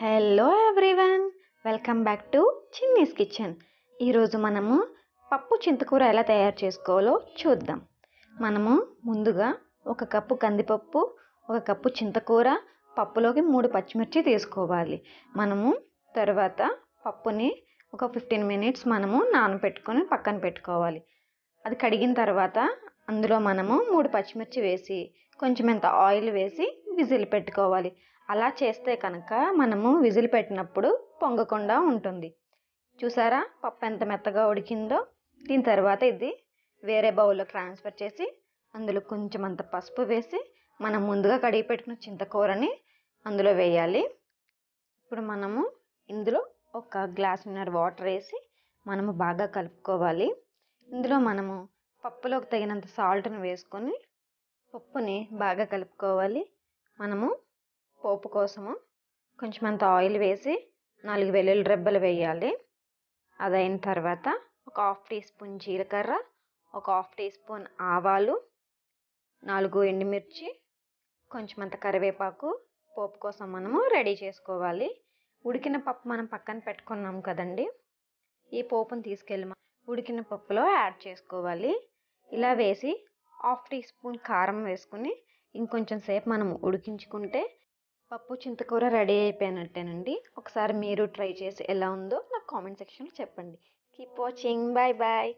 Hello everyone, welcome back to Chinni's kitchen. ఈరోజు మనము పప్పు చింతకూర ఎలా తయారు చేసుకోవాలో చూద్దాం. మనము ముందుగా 1 కప్పు కందిపప్పు, 1 కప్పు చింతకూర, పప్పులోకి 3 పచ్చిమిర్చి తీసుకోవాలి. మనము తర్వాత పప్పుని ఒక 15 మినిట్స్ మనము నానబెట్టుకొని పక్కన పెట్టుకోవాలి. అది కడిగిన తర్వాత అందులో మనము 3 పచ్చిమిర్చి వేసి కొంచెం ఎంత ఆయిల్ వేసి విజిల్ పెట్టుకోవాలి. అలా చేస్తే కనుక మనము విజిల్ పెట్టినప్పుడు పొంగకుండా ఉంటుంది. చూసారా పప్పు ఎంత మెత్తగా ఉడికిందో. దీని తర్వాత ఇది వేరే బౌల్లో ట్రాన్స్ఫర్ చేసి అందులో కొంచెం అంత పసుపు వేసి మనం ముందుగా కడిగి పెట్టుకున్న చింతకూరని అందులో వేయాలి. ఇప్పుడు మనము ఇందులో 1 గ్లాసున్నర వాటర్ వేసి మనము బాగా కలుపుకోవాలి. ఇందులో మనము పప్పులోకి తగినంత సాల్ట్ని వేసుకొని పప్పుని బాగా కలుపుకోవాలి. మనము పోపు కోసము కొంచెం అంత ఆయిల్ వేసి 4 వెల్లుల్లి రెబ్బలు వేయాలి. అదైన తర్వాత ఒక 1/2 టీ స్పూన్ జీలకర్ర, ఒక 1/2 టీ స్పూన్ ఆవాలు, 4 ఎండుమిర్చి, కొంచెం అంత కరివేపాకు పోపు కోసం మనము రెడీ చేసుకోవాలి. ఉడికిన పప్పు మనం పక్కన పెట్టుకున్నాం కదండి, ఈ పోపును తీసుకెళ్ళి ఉడికిన పప్పులో యాడ్ చేసుకోవాలి. ఇలా వేసి 1/2 టీ స్పూన్ కారం వేసుకుని ఇంకొంచెం సేపు మనం ఉడికించుకుంటే పప్పు చింతకూర రెడీ అయిపోయినట్టేనండి. ఒకసారి మీరు ట్రై చేసి ఎలా ఉందో నాకు కామెంట్ సెక్షన్లో చెప్పండి. Keep watching, bye bye.